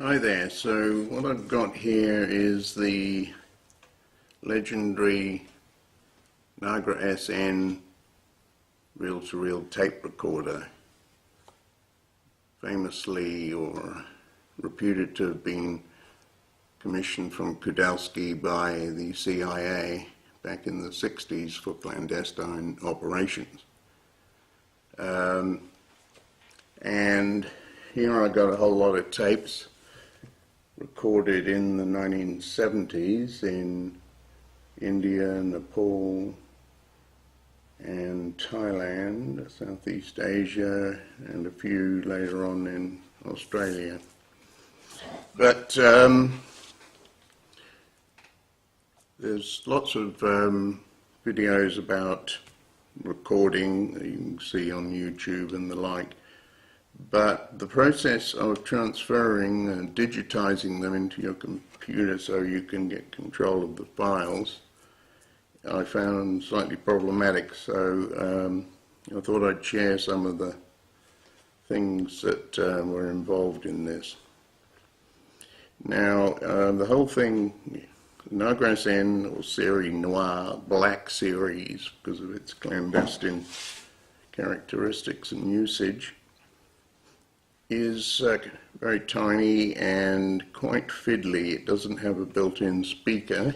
Hi there, so what I've got here is the legendary Nagra SN reel-to-reel tape recorder, famously or reputed to have been commissioned from Kudalski by the CIA back in the 60s for clandestine operations. And here I got a whole lot of tapes recorded in the 1970s in India, Nepal and Thailand, Southeast Asia, and a few later on in Australia. But there's lots of videos about recording that you can see on YouTube and the like. But the process of transferring and digitizing them into your computer so you can get control of the files, I found slightly problematic. So I thought I'd share some of the things that were involved in this. Now, the whole thing, Nagra SN, or Série Noire, Black Series, because of its clandestine characteristics and usage, is very tiny and quite fiddly. It doesn't have a built-in speaker.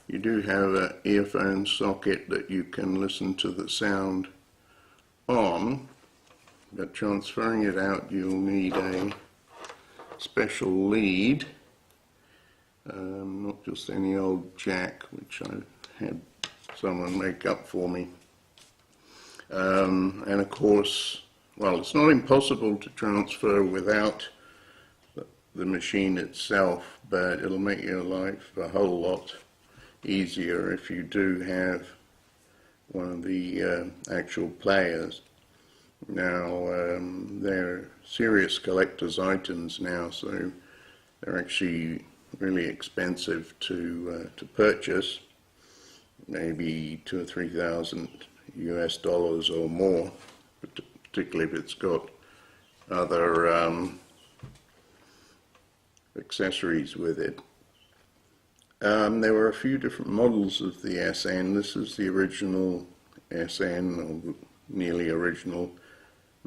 You do have an earphone socket that you can listen to the sound on, but transferring it out you'll need a special lead, not just any old jack, which I had someone make up for me. And of course, well, it's not impossible to transfer without the machine itself, but it'll make your life a whole lot easier if you do have one of the actual players. Now, they're serious collector's items now, so they're actually really expensive to purchase, maybe $2,000 or $3,000 US dollars or more, particularly if it's got other accessories with it. There were a few different models of the SN. This is the original SN, or nearly original,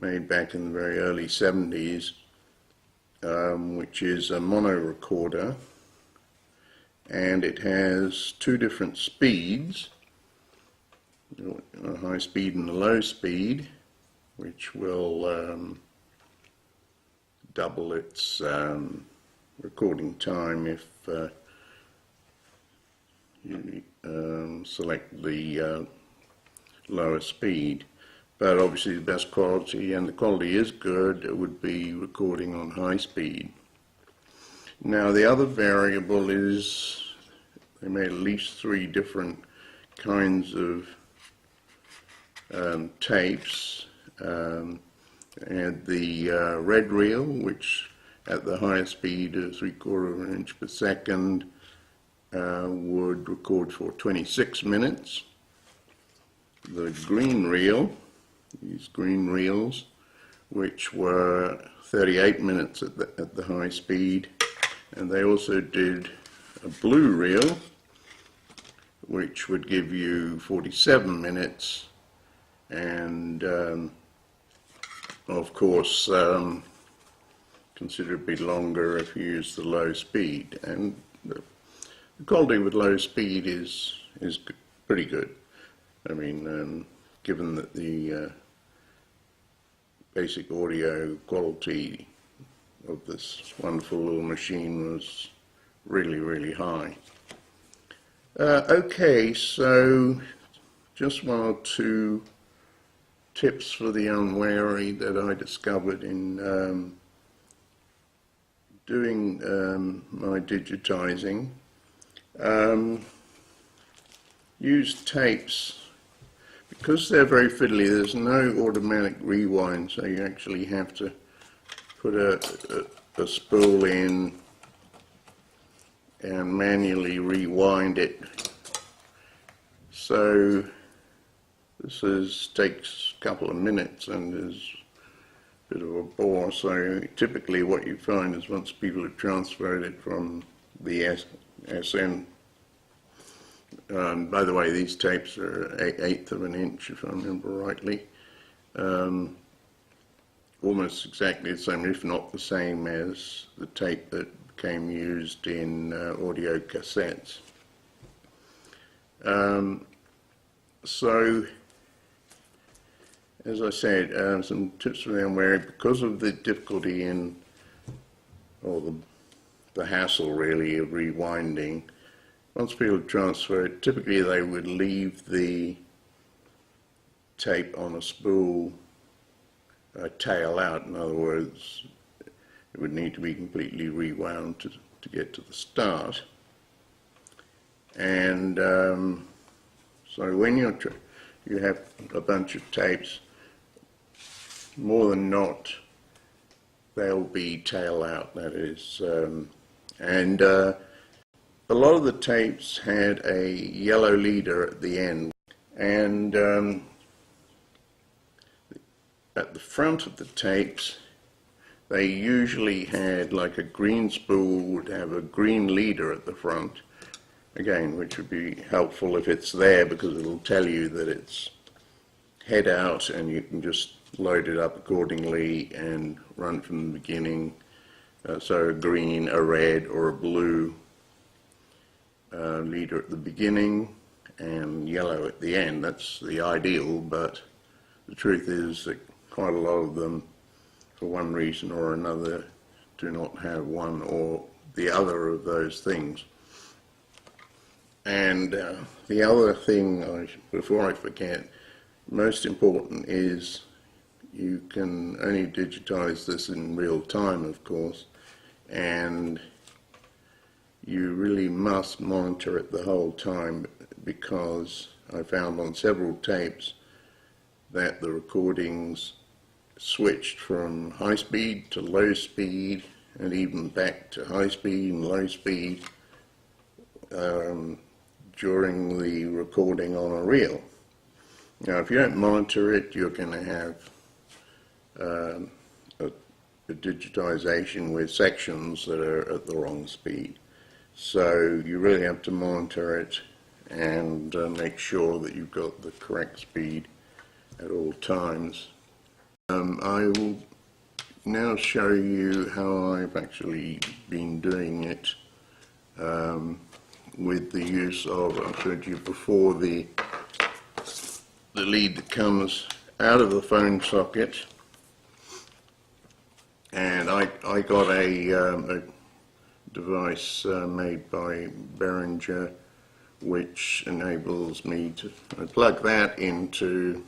made back in the very early 70s, which is a mono recorder, and it has two different speeds, a high speed and a low speed, which will double its recording time if you select the lower speed. But obviously the best quality, and the quality is good, it would be recording on high speed. Now the other variable is they made at least 3 different kinds of tapes. And the red reel, which at the highest speed of 3/4 inch per second would record for 26 minutes. The green reel, these green reels, which were 38 minutes at the high speed, and they also did a blue reel, which would give you 47 minutes, and of course considerably longer if you use the low speed. And the quality with low speed is pretty good. I mean, given that the basic audio quality of this wonderful little machine was really high. Okay, so just 1 or 2 tips for the unwary that I discovered in doing my digitizing. Use tapes. Because they're very fiddly, there's no automatic rewind, so you actually have to put a spool in and manually rewind it. So this takes a couple of minutes and is bit of a bore. So typically what you find is once people have transferred it from the SN, by the way, these tapes are 1/8 of an inch if I remember rightly, almost exactly the same, if not the same as the tape that became used in audio cassettes. So, as I said, some tips around where, because of the difficulty in, or the hassle really of rewinding, once people transfer it, typically they would leave the tape on a spool tail out. In other words, it would need to be completely rewound to get to the start. And so when you have a bunch of tapes, more than not, they'll be tail out, that is. And a lot of the tapes had a yellow leader at the end. And at the front of the tapes, they usually had, like a green spool would have a green leader at the front, again, which would be helpful if it's there, because it'll tell you that it's head out and you can just load it up accordingly and run from the beginning. So a green, a red or a blue leader at the beginning and yellow at the end. That's the ideal, but the truth is that quite a lot of them, for one reason or another, do not have one or the other of those things. And the other thing, before I forget, most important is you can only digitize this in real time, of course, and you really must monitor it the whole time, because I found on several tapes that the recordings switched from high speed to low speed and even back to high speed and low speed during the recording on a reel. Now, if you don't monitor it, you're going to have a digitization with sections that are at the wrong speed. So you really have to monitor it and make sure that you've got the correct speed at all times. I will now show you how I've actually been doing it with the use of, I showed you before, the lead that comes out of the phone socket, and I got a device made by Behringer which enables me to plug that into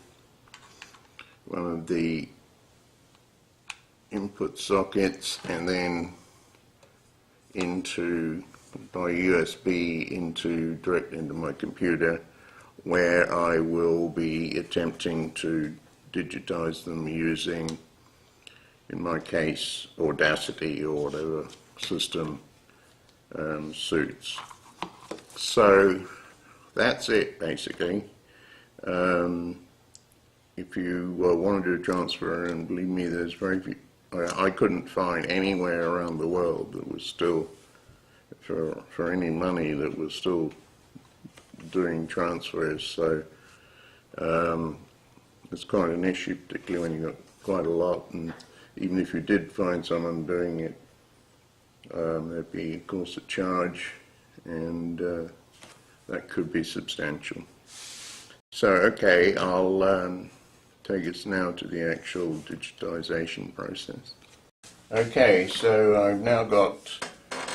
one of the input sockets and then into, by USB, direct into my computer, where I will be attempting to digitize them using, in my case, Audacity or whatever system suits. So that's it, basically. If you wanted to transfer, and believe me, there's very few, I couldn't find anywhere around the world that was still, for any money, that was still doing transfers. So it's quite an issue, particularly when you've got quite a lot, and even if you did find someone doing it, there'd be, of course, a charge, and that could be substantial. So, okay, I'll take us now to the actual digitization process. Okay, so I've now got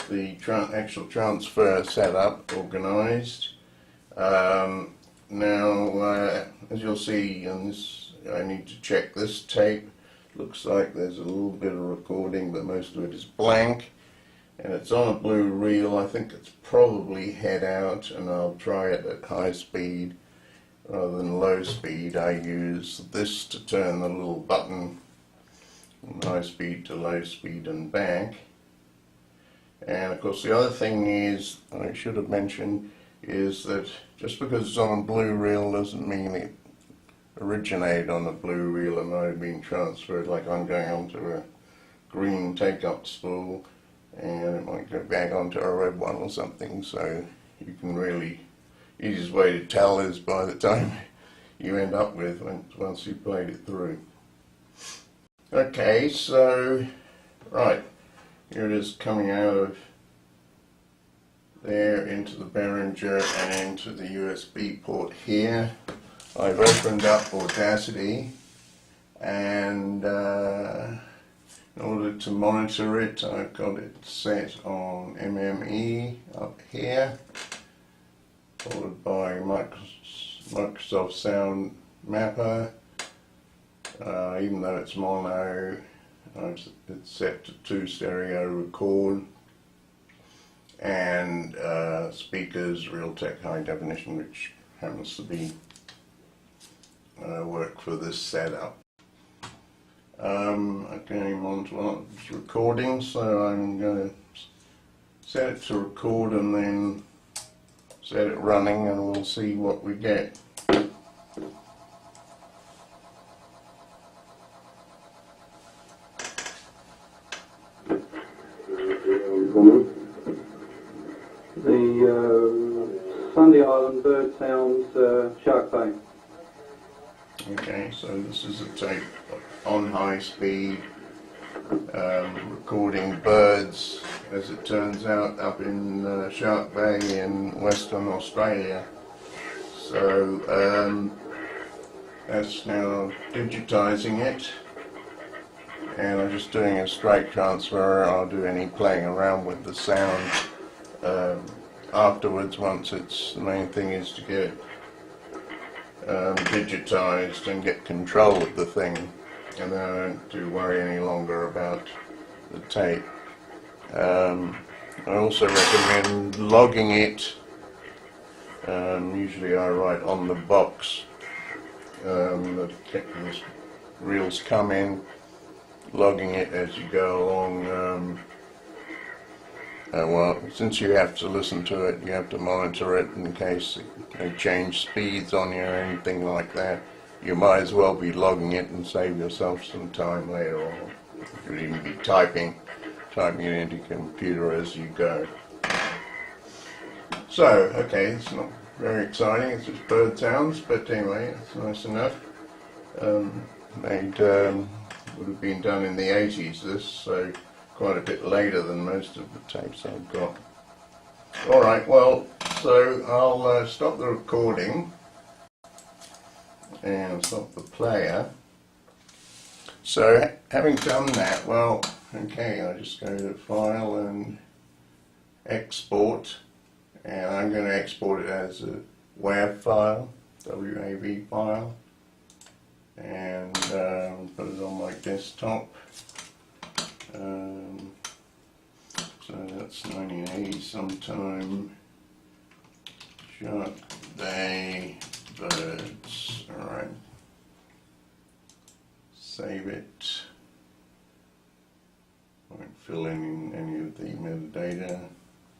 the actual transfer set up, organized. Now, as you'll see on this, I need to check this tape. Looks like there's a little bit of recording, but most of it is blank. And it's on a blue reel. I think it's probably head out, and I'll try it at high speed rather than low speed. I use this to turn the little button from high speed to low speed and back. And of course the other thing is, I should have mentioned, is that just because it's on a blue reel doesn't mean originated on a blue reel and might have been transferred, like I'm going onto a green take-up spool and it might go back onto a red one or something. So you can really, easiest way to tell is by the time you end up with once you've played it through. Okay, so right, here it is coming out of there into the Behringer and into the USB port here. I've opened up Audacity, and in order to monitor it, I've got it set on MME up here, followed by Microsoft Sound Mapper. Even though it's mono, it's set to 2 stereo record, and speakers Realtek high definition, which happens to be work for this setup. I'm going on to it's recording, so I'm going to set it to record and then set it running, and we'll see what we get. The Sunday Island bird sounds Shark Bay. Okay, so this is a tape on high speed, recording birds, as it turns out, up in Shark Bay in Western Australia. So that's now digitizing it, and I'm just doing a straight transfer. I'll do any playing around with the sound afterwards. Once it's, the main thing is to get digitized and get control of the thing, and then I don't have to worry any longer about the tape. I also recommend logging it. Usually I write on the box the reels come in, logging it as you go along. Well, since you have to listen to it, you have to monitor it in case they change speeds on you or anything like that. You might as well be logging it and save yourself some time later on. You could even be typing it into your computer as you go. So, okay, it's not very exciting, it's just bird sounds, but anyway, it's nice enough. Would have been done in the 80s, this, so quite a bit later than most of the tapes I've got. Alright, well, so I'll stop the recording and stop the player. So having done that, well, okay, I just go to File and Export, and I'm going to export it as a WAV file, WAV file, and put it on my desktop. So that's 1980 sometime. Shark Bay birds. Alright. Save it. Won't fill in any of the metadata.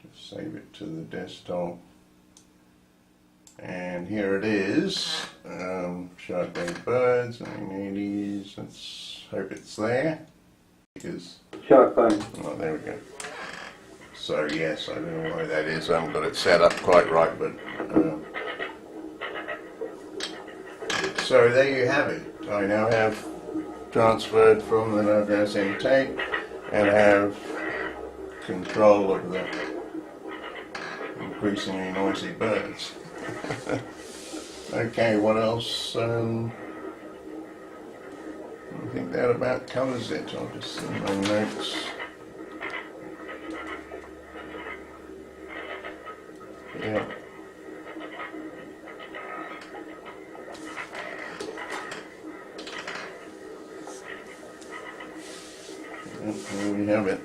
Just save it to the desktop. And here it is. Shark Bay birds, 1980s. Let's hope it's there. Because Shark Bay. Oh, there we go. So yes, I don't know why that is. I haven't got it set up quite right, but so there you have it. I now have transferred from the Nagra SN Tape and have control of the increasingly noisy birds. Okay, what else? I think that about covers it. I'll just send my notes. Yeah. There we have it.